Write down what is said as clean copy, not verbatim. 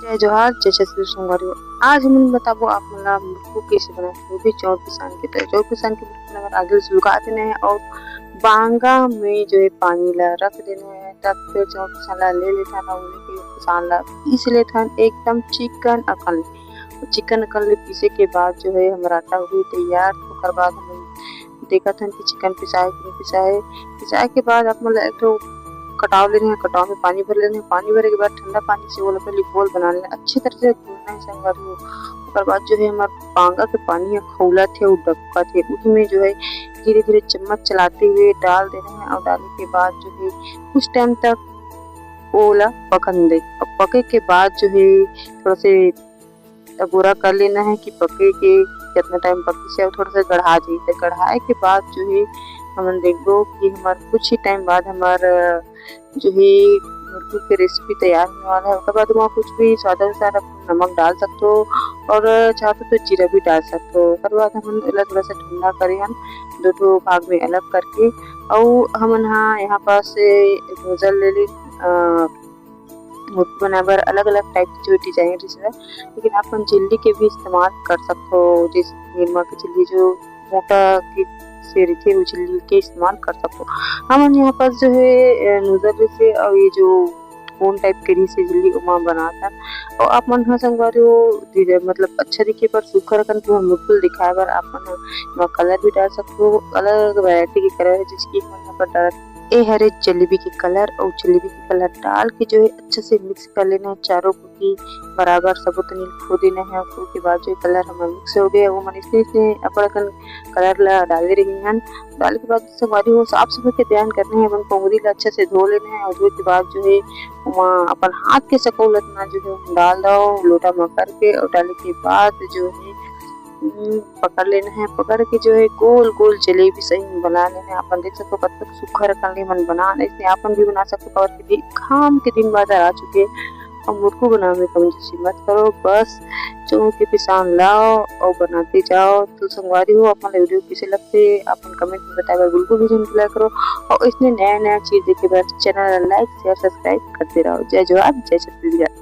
जय जोहार जय छत्तीसगढ़ संगवारी। आज हम बताबो आप मोला मुरकु कैसे बनाथे, वो भी चाउर पिसान के। तो चाउर पिसान के मुरकु ला आगे सुलगा देना है और बांगा में जो है पानी ला रख देना है। तब फिर चाउर पिसान ला ले लेथन और उन्हीं के पिसान ला पीस लेथन एकदम चिकन अकन। चिकन अकन ले पीसे के बाद जो है हमारा आटा हुई तैयार। ओकर बाद हम देखत हन कि चिकन पिसाए कि नहीं पिसाए। पिसाए के बाद आप मोला एक ठो कटाव लेना है, कटाव में पानी भर लेना है। पानी भरे के बाद ठंडा पानी से वो पहले घोल बना लेना, अच्छी तरह से घोलना है संगवारी। ओकर बाद जो है हमारा बांगा के पानी खौलत है, डबकत है, उसमें जो है धीरे धीरे चम्मच चलाते हुए डाल देना है। और डालने के बाद जो है कुछ टाइम तक ओला पकन दे। और पके के बाद जो है थोड़ा से गोरा कर लेना है कि पके के कितना टाइम पके से थोड़ा सा गढ़ा जाए। तो गढ़ाए के बाद जो है हमन देखबो कि हमार कुछ ही टाइम बाद हमार जो है मुरकु के रेसिपी तैयार होने वाला है। उसके बाद वहाँ कुछ भी स्वाद अनुसार नमक डाल सकते हो और चाहते तो जीरा भी डाल सकते हो। उसके बाद हम थोड़ा सा ठंडा करे हन दो ठो भाग में अलग करके। और हमन यहाँ पास नोजल ले ली मुरकु बनाए बर अलग अलग टाइप की जो डिजाइन है, लेकिन आप चिल्ली के भी इस्तेमाल कर सकते हो। जैसे निरमा की चिल्ली जो मोटा की से रखे वो चिल्ली के इस्तेमाल कर सकते हो। हम यहाँ पर जो है नूडल से और ये जो कोन टाइप के से चिल्ली उमा बनाता और आप मन ह संगवारी मतलब अच्छा दिखे पर सुखा रखन तो मुरकु दिखाए बर आप मन कलर भी डाल सकते हो। अलग वैरायटी के कलर है जिसकी हम यहाँ पर डाल ए हरे जलेबी के कलर और जलेबी के कलर डाल के जो है अच्छे से मिक्स कर लेना है। चारों को की बराबर सबूत खो देना है। उसके बाद जो कलर हमारा मिक्स हो गया वो मन इसलिए अपन कलर ला डाले रही हैं। डालने के बाद संगवारी वो साफ सफाई के ध्यान करना है। अपन पोंगरी ला अच्छे से धो लेना है और धोने के बाद जो है वहाँ अपन हाथ के सकौलत ना जो है डाल दो लोटा में करके। और डालने के बाद जो है पकड़ लेना है। पकड़ के जो है गोल गोल जलेबी सही बना लेना है। अपन देख सकते हो कब तक सूखा रखन ले मन बना इसलिए अपन भी बना सकते हो। और खाम के दिन बाद आ चुके और मुरकु बनाने में कंजूसी मत करो, बस चाउर के पिसान लाओ और बनाते जाओ। तो संगवारी हो अपन वीडियो कैसे लगते अपन कमेंट में बताए बिल्कुल भी नहीं भूला करो। और इसमें नया नया चीज देखे बाद चैनल लाइक शेयर सब्सक्राइब करते रहो। जय जोहार जय छत्तीसगढ़।